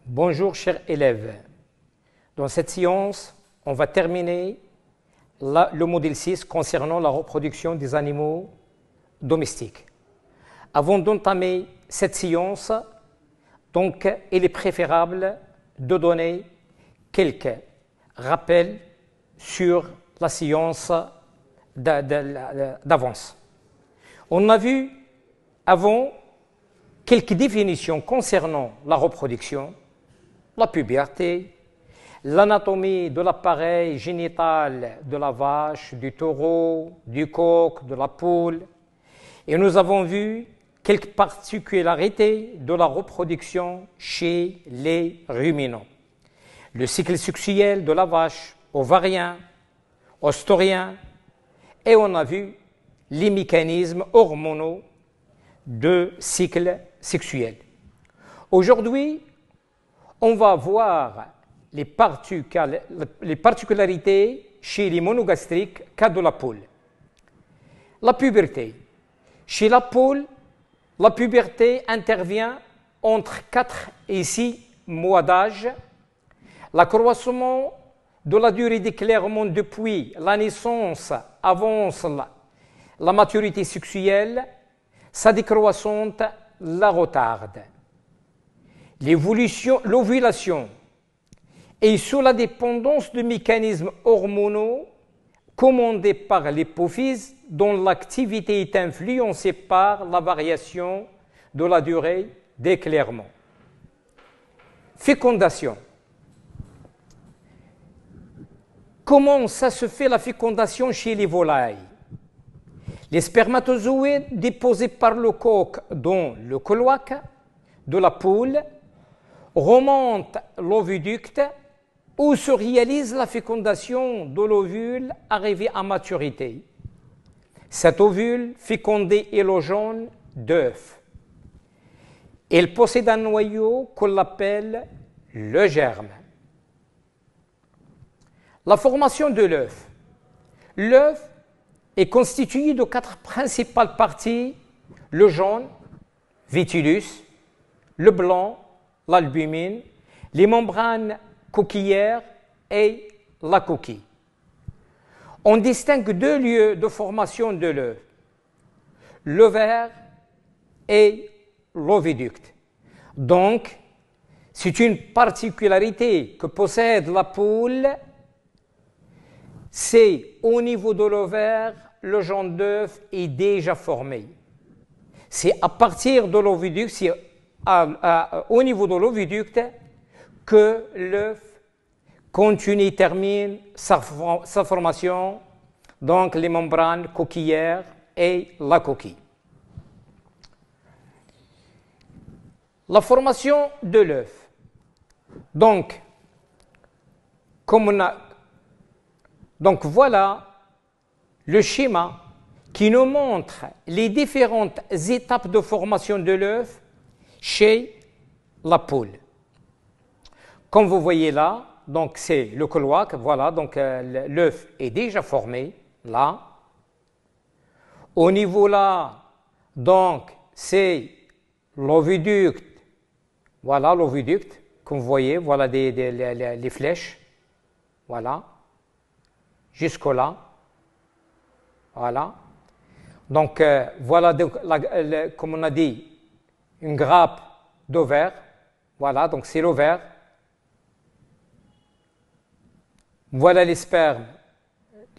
Bonjour chers élèves, dans cette séance, on va terminer le module 6 concernant la reproduction des animaux domestiques. Avant d'entamer cette séance, donc, il est préférable de donner quelques rappels sur la séance d'avance. On a vu avant quelques définitions concernant la reproduction, la puberté, l'anatomie de l'appareil génital de la vache, du taureau, du coq, de la poule. Et nous avons vu quelques particularités de la reproduction chez les ruminants. Le cycle sexuel de la vache, ovarien, oestrogien, et on a vu les mécanismes hormonaux de cycle sexuel. Aujourd'hui, on va voir les particularités chez les monogastriques cas de la poule. La puberté. Chez la poule, la puberté intervient entre 4 et 6 mois d'âge. L'accroissement de la durée d'éclairement depuis la naissance avance la maturité sexuelle, sa décroissance la retarde. L'ovulation est sous la dépendance de mécanismes hormonaux commandés par l'hypophyse dont l'activité est influencée par la variation de la durée d'éclairement. Fécondation. Comment ça se fait la fécondation chez les volailles? Les spermatozoïdes déposés par le coq dans le cloaque de la poule remontent l'oviducte où se réalise la fécondation de l'ovule arrivé à maturité. Cet ovule fécondé est le jaune d'œuf. Il possède un noyau qu'on appelle le germe. La formation de l'œuf. L'œuf est constitué de 4 principales parties: le jaune, vitellus, le blanc, l'albumine, les membranes coquillères et la coquille. On distingue 2 lieux de formation de l'œuf, l'ovaire et l'oviducte. Donc, c'est une particularité que possède la poule, c'est au niveau de l'ovaire, le jaune d'œuf est déjà formé. C'est à partir de l'oviducte, c'est au niveau de l'oviducte que l'œuf continue et termine sa formation, donc les membranes coquillères et la coquille. La formation de l'œuf. Donc, donc voilà le schéma qui nous montre les différentes étapes de formation de l'œuf chez la poule. Comme vous voyez là, donc c'est le cloaque, voilà, donc l'œuf est déjà formé là. Au niveau là, donc c'est l'oviducte, voilà l'oviducte, comme vous voyez, voilà les flèches, voilà, jusque là, voilà. Donc voilà, comme on a dit, une grappe d'ovaire, voilà, donc c'est l'ovaire. Voilà les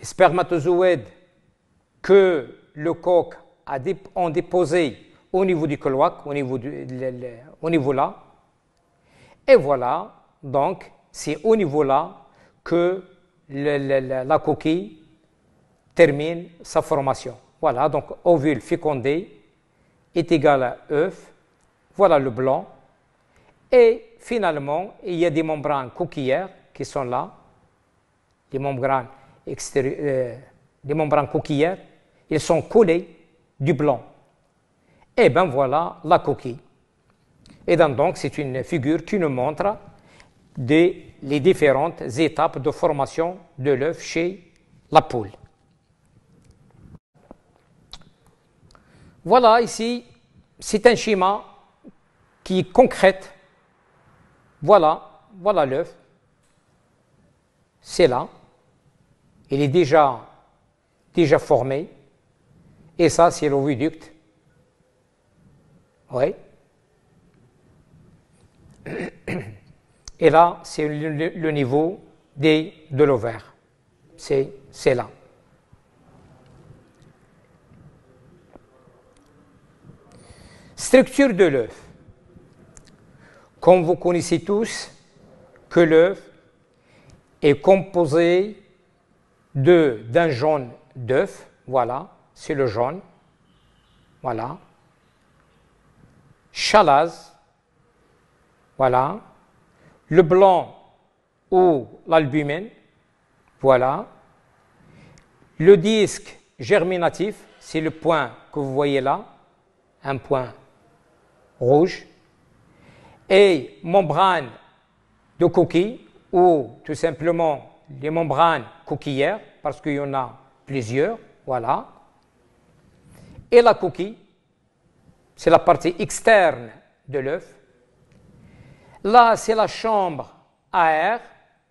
spermatozoïdes que le coq a déposé au niveau du cloaque, au niveau là. Et voilà, donc, c'est au niveau là que la coquille termine sa formation. Voilà, donc ovule fécondé est égal à œuf. Voilà le blanc. Et finalement, il y a des membranes coquillères qui sont là. Les membranes coquillères, ils sont collés du blanc. Et bien voilà la coquille. Et donc c'est une figure qui nous montre les différentes étapes de formation de l'œuf chez la poule. Voilà ici, c'est un schéma qui est concret voilà l'œuf. C'est là. Il est déjà formé. Et ça, c'est l'oviducte. Oui. Et là, c'est le niveau de l'ovaire. C'est là. Structure de l'œuf. Comme vous connaissez tous que l'œuf est composé d'un jaune d'œuf, voilà, c'est le jaune, voilà, chalaze, voilà, le blanc ou l'albumine, voilà, le disque germinatif, c'est le point que vous voyez là, un point rouge, et membrane de coquille, ou tout simplement les membranes coquillères, parce qu'il y en a plusieurs, voilà. Et la coquille, c'est la partie externe de l'œuf. Là, c'est la chambre à air.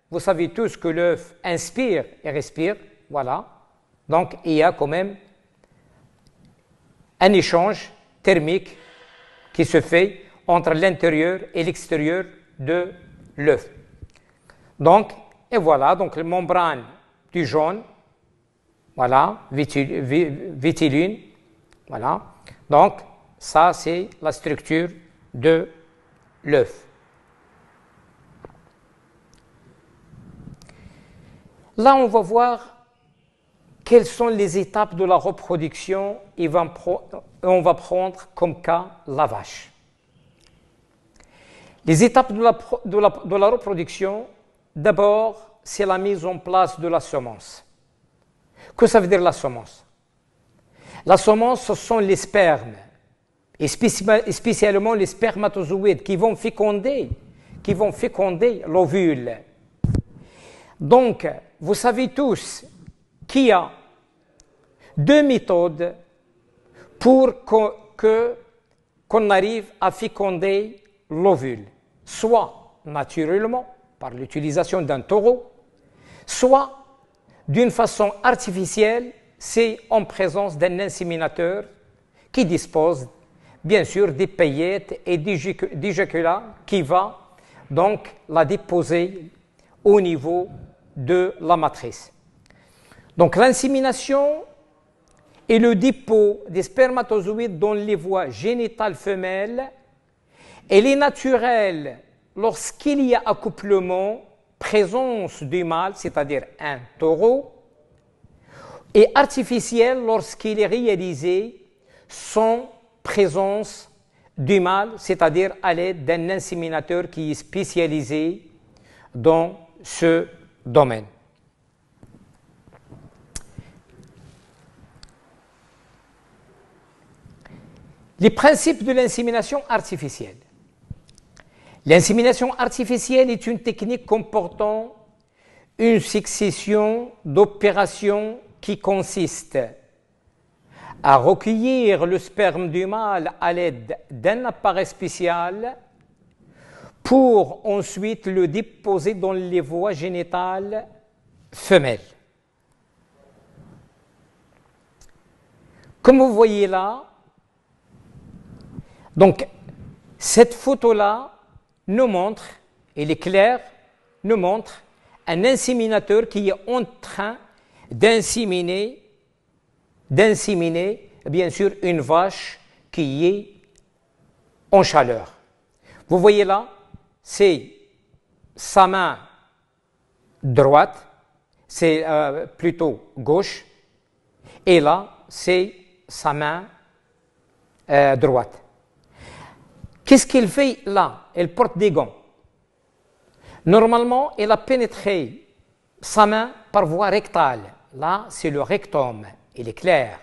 Vous savez tous que l'œuf inspire et respire, voilà. Donc, il y a quand même un échange thermique qui se fait entre l'intérieur et l'extérieur de l'œuf. Donc, et voilà, donc la membrane du jaune, voilà, vitiline, voilà. Donc, ça, c'est la structure de l'œuf. Là, on va voir quelles sont les étapes de la reproduction et on va prendre comme cas la vache. Les étapes de la reproduction, d'abord, c'est la mise en place de la semence. Que ça veut dire la semence? La semence, ce sont les spermes, et spécialement les spermatozoïdes qui vont féconder l'ovule. Donc, vous savez tous qu'il y a deux méthodes pour qu'on arrive à féconder l'ovule, soit naturellement, par l'utilisation d'un taureau, soit d'une façon artificielle, c'est en présence d'un inséminateur qui dispose bien sûr des paillettes et d'éjaculat qui va donc la déposer au niveau de la matrice. Donc l'insémination est le dépôt des spermatozoïdes dans les voies génitales femelles. Elle est naturelle lorsqu'il y a accouplement, présence du mâle, c'est-à-dire un taureau, et artificielle lorsqu'il est réalisé sans présence du mâle, c'est-à-dire à l'aide d'un inséminateur qui est spécialisé dans ce domaine. Les principes de l'insémination artificielle. L'insémination artificielle est une technique comportant une succession d'opérations qui consistent à recueillir le sperme du mâle à l'aide d'un appareil spécial pour ensuite le déposer dans les voies génitales femelles. Comme vous voyez là, donc cette photo-là nous montre, elle est claire, nous montre un inséminateur qui est en train d'inséminer bien sûr une vache qui est en chaleur. Vous voyez là, c'est sa main droite, c'est plutôt gauche, et là, c'est sa main droite. Qu'est-ce qu'elle fait là? Elle porte des gants. Normalement, elle a pénétré sa main par voie rectale. Là, c'est le rectum. Il est clair.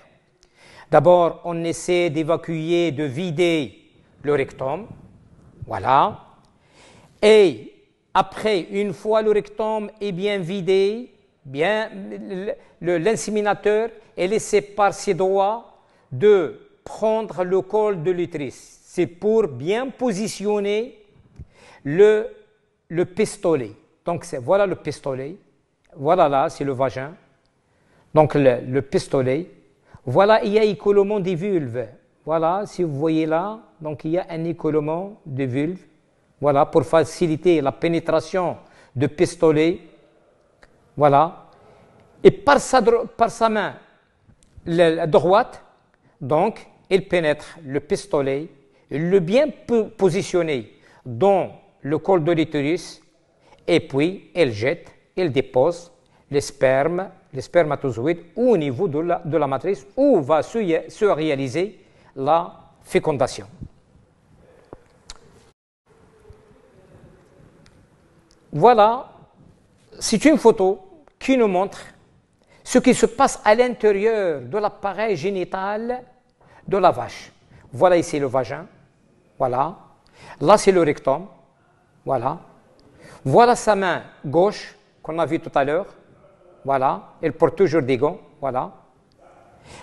D'abord, on essaie d'évacuer, de vider le rectum. Voilà. Et après, une fois le rectum est bien vidé, l'inséminateur est laissé par ses doigts de prendre le col de l'utérus. C'est pour bien positionner le le pistolet. Donc voilà le pistolet. Voilà là, c'est le vagin. Donc le pistolet. Voilà, il y a écoulement des vulves. Voilà, si vous voyez là, donc il y a un écoulement de vulve. Voilà, pour faciliter la pénétration de pistolet. Voilà. Et par sa main droite, donc, il pénètre le pistolet, le bien positionné dans le col de l'utérus, et puis elle jette, elle dépose les spermatozoïdes au niveau de la matrice où va se réaliser la fécondation. Voilà, c'est une photo qui nous montre ce qui se passe à l'intérieur de l'appareil génital de la vache. Voilà ici le vagin, voilà. Là, c'est le rectum, voilà. Voilà sa main gauche qu'on a vue tout à l'heure, voilà. Elle porte toujours des gants, voilà.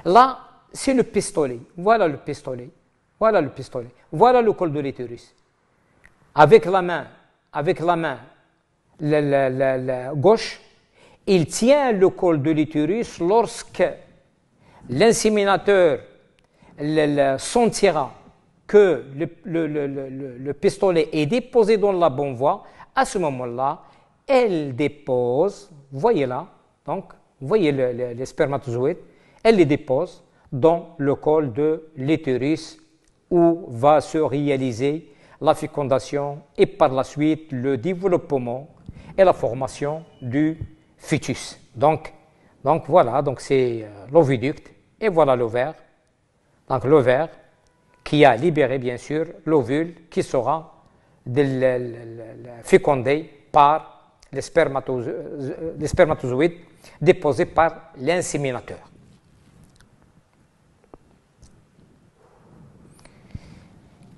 Là, c'est le pistolet, voilà le pistolet, voilà le pistolet. Voilà le col de l'utérus. Avec la main la gauche, il tient le col de l'utérus lorsque l'inséminateur sentira que le pistolet est déposé dans la bonne voie. À ce moment-là, elle dépose, voyez là, donc, voyez les spermatozoïdes, elle les dépose dans le col de l'utérus où va se réaliser la fécondation et par la suite le développement et la formation du fœtus. Donc voilà, donc c'est l'oviducte et voilà l'ovaire. Donc l'ovaire qui a libéré bien sûr l'ovule qui sera fécondé par les spermatozoïdes déposés par l'inséminateur.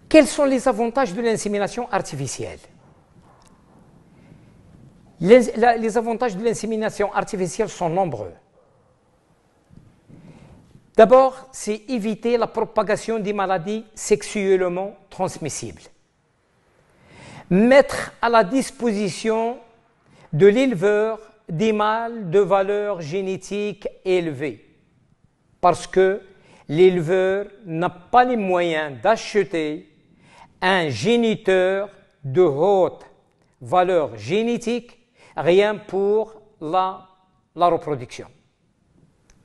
Quels sont les avantages de l'insémination artificielle? Les avantages de l'insémination artificielle sont nombreux. D'abord, c'est éviter la propagation des maladies sexuellement transmissibles. Mettre à la disposition de l'éleveur des mâles de valeur génétique élevée, parce que l'éleveur n'a pas les moyens d'acheter un géniteur de haute valeur génétique rien pour la reproduction.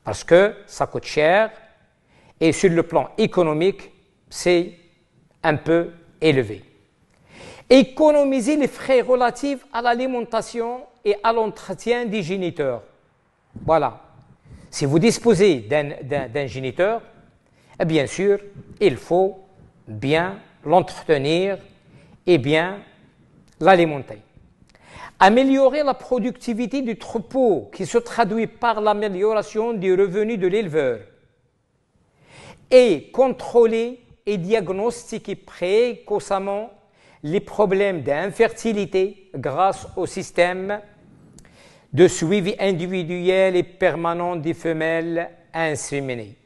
Parce que ça coûte cher et sur le plan économique, c'est un peu élevé. Économiser les frais relatifs à l'alimentation et à l'entretien des géniteurs. Voilà. Si vous disposez d'un géniteur, bien sûr, il faut bien l'entretenir et bien l'alimenter. Améliorer la productivité du troupeau qui se traduit par l'amélioration des revenus de l'éleveur. Et contrôler et diagnostiquer précocement les problèmes d'infertilité grâce au système de suivi individuel et permanent des femelles inséminées.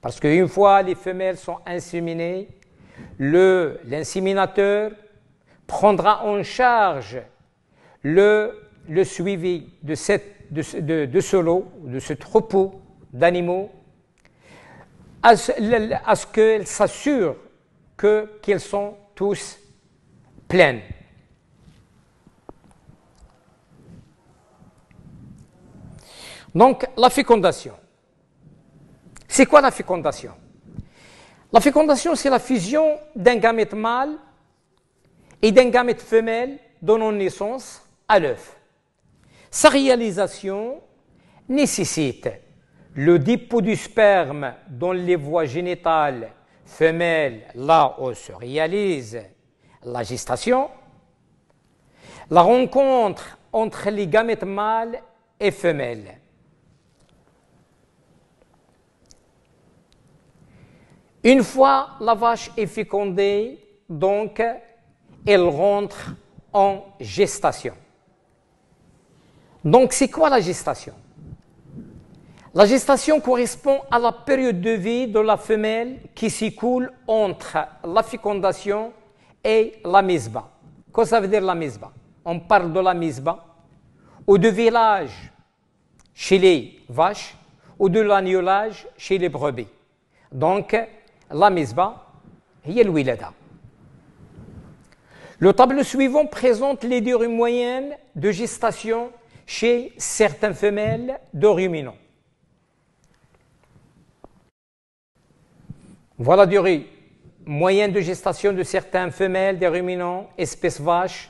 Parce qu'une fois les femelles sont inséminées, l'inséminateur prendra en charge le suivi de ce lot, de ce troupeau d'animaux, à ce qu'elles s'assurent qu'elles sont tous pleines. Donc, la fécondation. C'est quoi la fécondation? La fécondation, c'est la fusion d'un gamète mâle et d'un gamète femelle donnant naissance à l'œuf. Sa réalisation nécessite le dépôt du sperme dans les voies génitales femelles, là où se réalise la gestation, la rencontre entre les gamètes mâles et femelles. Une fois la vache est fécondée, donc, elle rentre en gestation. Donc, c'est quoi la gestation? La gestation correspond à la période de vie de la femelle qui s'écoule entre la fécondation et la mise bas. Qu'est-ce que ça veut dire la mise bas? on parle de la misba, ou de village chez les vaches, ou de l'agnelage chez les brebis. Donc, la misba, هي الولادة. Le tableau suivant présente les durées moyennes de gestation chez certaines femelles de ruminants. Voilà la durée moyenne de gestation de certaines femelles des ruminants, espèces vaches.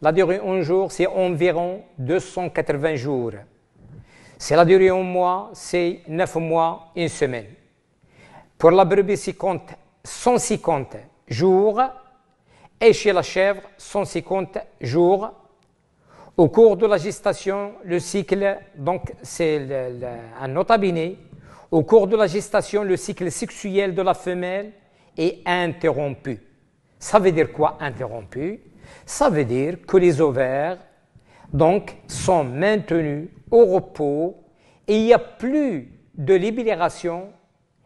La durée en jours, c'est environ 280 jours. C'est la durée en mois, c'est 9 mois, une semaine. Pour la brebis, c'est 150 jours et chez la chèvre, 150 jours. Au cours de la gestation, le cycle, donc c'est un notabiné, au cours de la gestation, le cycle sexuel de la femelle est interrompu. Ça veut dire quoi interrompu? Ça veut dire que les ovaires donc, sont maintenus au repos et il n'y a plus de libération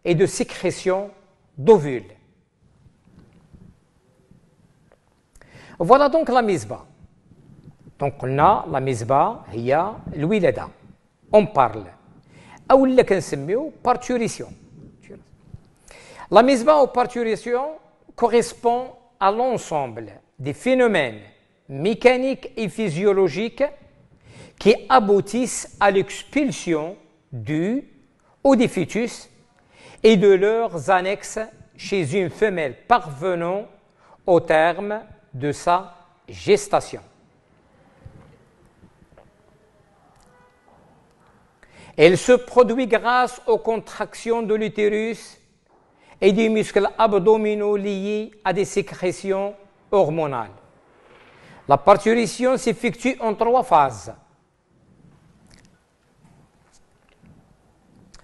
et de sécrétion d'ovules. Voilà donc la misba. Donc on a la misba, il y a l'wilada. On parle. Ou اللي كنسميو parturition. La misba ou parturition correspond à l'ensemble des phénomènes mécaniques et physiologiques qui aboutissent à l'expulsion du ou des fœtus et de leurs annexes chez une femelle parvenant au terme de sa gestation. Elle se produit grâce aux contractions de l'utérus et des muscles abdominaux liés à des sécrétions hormonales. La parturition s'effectue en 3 phases.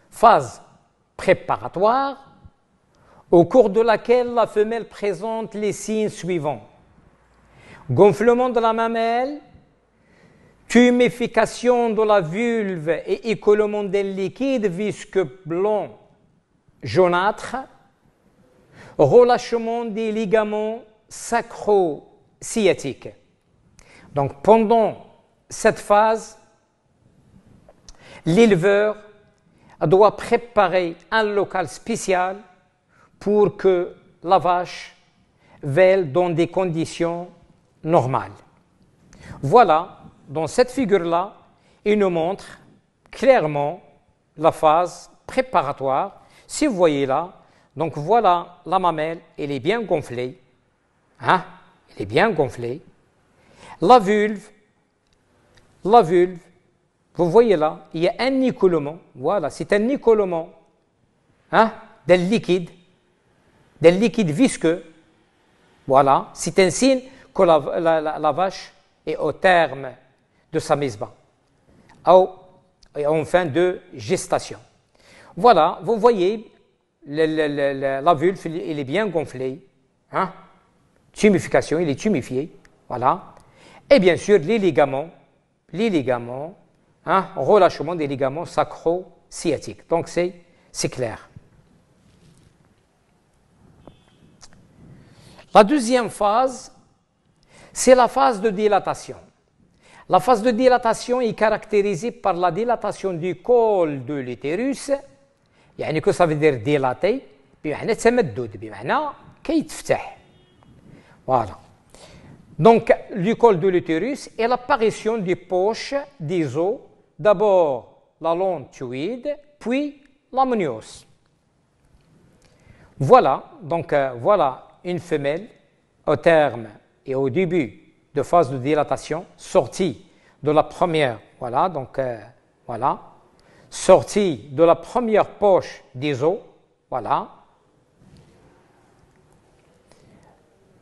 Phase préparatoire, au cours de laquelle la femelle présente les signes suivants. Gonflement de la mamelle, tuméfication de la vulve et écoulement d'un liquide visqueux blanc jaunâtre, relâchement des ligaments sacro-sciatiques. Donc pendant cette phase, l'éleveur doit préparer un local spécial pour que la vache vèle dans des conditions normales. Voilà. Dans cette figure-là, il nous montre clairement la phase préparatoire. Si vous voyez là, donc voilà la mamelle, elle est bien gonflée. Hein? Elle est bien gonflée. La vulve, vous voyez là, il y a un écoulement. Voilà, c'est un écoulement hein, d'un liquide visqueux. Voilà, c'est un signe que la vache est au terme de sa misba, en fin de gestation. Voilà, vous voyez, la vulve, elle est bien gonflée, hein? Tuméfication, il est tuméfié, voilà. Et bien sûr, les ligaments, hein? Relâchement des ligaments sacro-sciatiques. Donc, c'est clair. La deuxième phase, c'est la phase de dilatation. La phase de dilatation est caractérisée par la dilatation du col de l'utérus. يعني que ça veut dire dilater بمعنى تمدد بمعنى كيتفتح. Voilà. Donc le col de l'utérus et l'apparition des poches des os, d'abord la langue thyroïde, puis l'amnios. Voilà, donc voilà une femelle au terme et au début de phase de dilatation, sortie de la première, voilà, donc voilà, sortie de la première poche des os, voilà.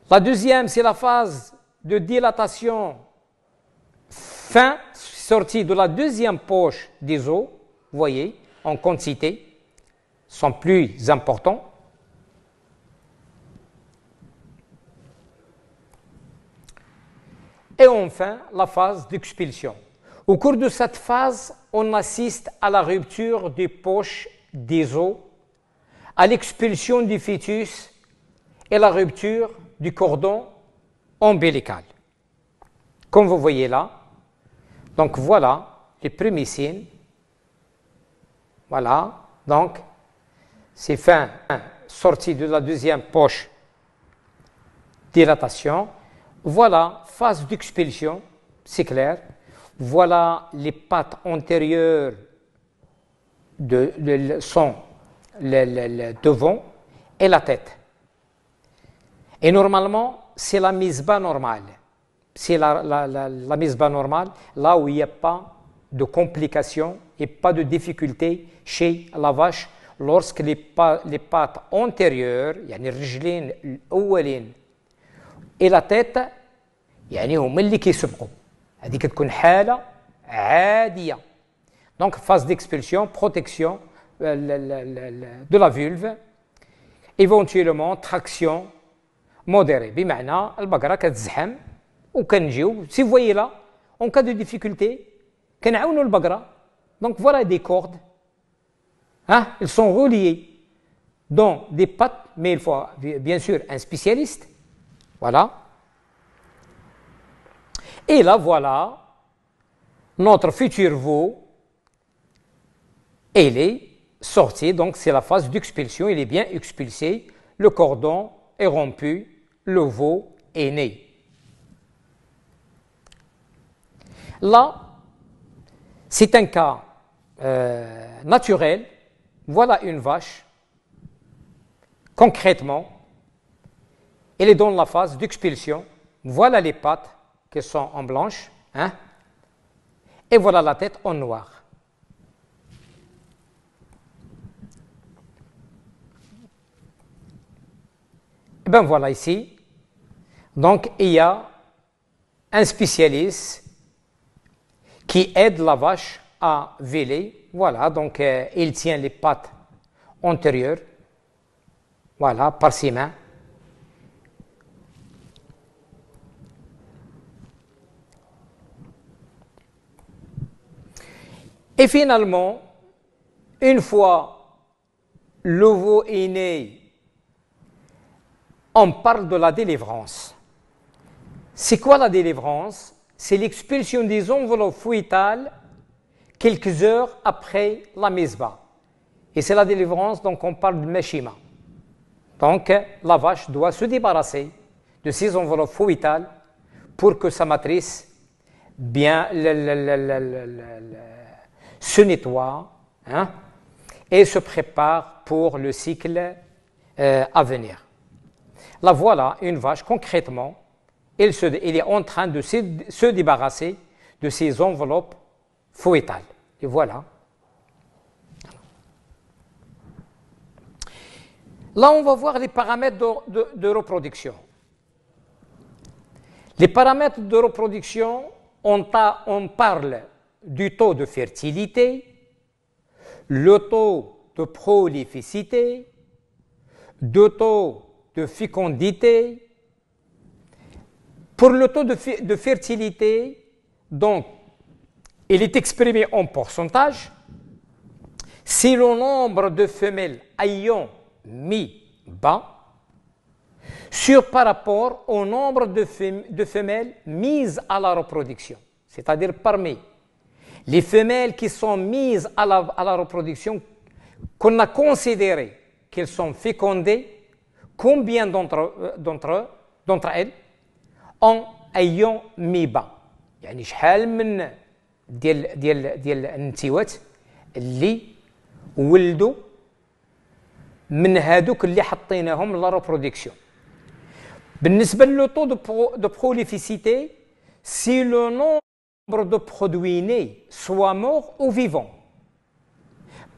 La deuxième, c'est la phase de dilatation fin, sortie de la deuxième poche des os, vous voyez, en quantité, sont plus importants. Et enfin, la phase d'expulsion. Au cours de cette phase, on assiste à la rupture des poches des os, à l'expulsion du fœtus et la rupture du cordon ombilical. comme vous voyez là. Donc voilà les premiers signes. Voilà, donc c'est fin, sortie de la deuxième poche, dilatation. Voilà, phase d'expulsion, c'est clair. Voilà les pattes antérieures sont devant et la tête. Et normalement, c'est la mise bas normale. C'est la mise bas normale, là où il n'y a pas de complications et pas de difficultés chez la vache lorsque les pattes antérieures, يعني الرجلين الأولين et la tête يعني هما اللي كيسبقوا. هذه كتكون حالة عادية. Donc phase d'expulsion, protection de la vulve, éventuellement traction modérée. بمعنى البقرة كتزحم وكنجيو si vous voyez là en cas de difficulté كنعاونوا البقرة. Donc voilà des cordes. Hein, ils sont reliés dans des pattes, mais il faut bien sûr un spécialiste. Voilà. Et là, voilà notre futur veau. Il est sorti, donc c'est la phase d'expulsion. Il est bien expulsé. Le cordon est rompu. Le veau est né. Là, c'est un cas naturel. Voilà une vache. Concrètement, elle est dans la phase d'expulsion. Voilà les pattes qui sont en blanche. Hein? Et voilà la tête en noir. Et bien voilà ici. Donc il y a un spécialiste qui aide la vache à véler. Voilà, donc il tient les pattes antérieures. Voilà, par ses mains. Et finalement, une fois le veau est né, on parle de la délivrance. C'est quoi la délivrance? C'est l'expulsion des enveloppes fœtales quelques heures après la mise bas. Et c'est la délivrance, donc on parle de meshima. Donc la vache doit se débarrasser de ces enveloppes fœtales pour que sa matrice bien se nettoie, hein, et se prépare pour le cycle à venir. Là voilà une vache concrètement, elle est en train de se débarrasser de ces enveloppes fœtales. Et voilà. Là, on va voir les paramètres de reproduction. Les paramètres de reproduction, on parle du taux de fertilité, le taux de prolificité, le taux de fécondité. Pour le taux de fertilité, donc, il est exprimé en pourcentage. Si le nombre de femelles ayant mis bas par rapport au nombre de femelles mises à la reproduction. C'est-à-dire parmi les femelles qui sont mises à la reproduction, qu'on a considéré qu'elles sont fécondées, combien d'entre elles ont ayant mis bas. يعني شحال من ديال النتيوات اللي ولدوا من هادوك اللي حطيناهم لا reproduction. بالنسبة لو taux de prolificité, si le nombre de produits nés soit mort ou vivant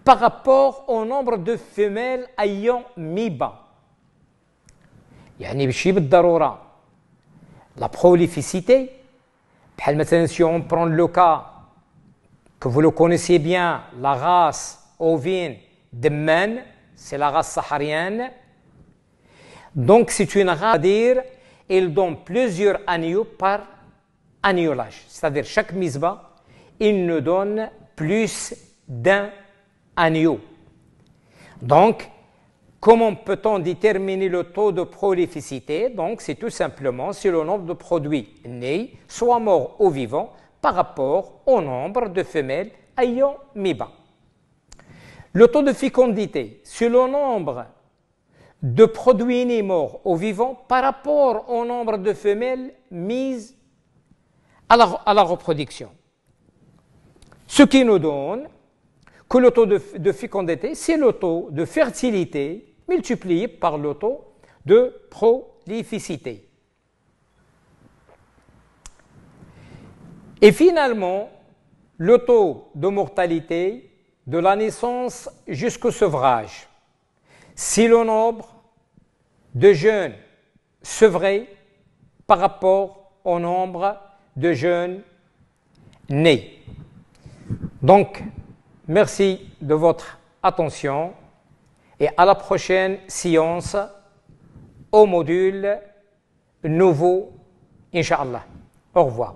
par rapport au nombre de femelles ayant mis bas. يعني ماشي بالضرورة la prolificité, بحال مثلا si on prend le cas que vous le connaissez bien, la race ovine de Man, c'est la race saharienne. Donc c'est une race, c'est-à-dire elle donne plusieurs agneaux par agnolage. C'est-à-dire chaque misba, il nous donne plus d'un agneau. Donc Comment peut-on déterminer le taux de prolificité? Donc, c'est tout simplement c'est le nombre de produits nés, soit morts ou vivants, par rapport au nombre de femelles ayant mis bas. Le taux de fécondité, c'est le nombre de produits nés morts ou vivants par rapport au nombre de femelles mises à la reproduction. Ce qui nous donne que le taux de fécondité, c'est le taux de fertilité multiplié par le taux de prolificité. Et finalement, le taux de mortalité de la naissance jusqu'au sevrage, c'est le nombre de jeunes sevrés par rapport au nombre de jeunes nés. Donc, merci de votre attention et à la prochaine séance au module nouveau, Inch'Allah. Au revoir.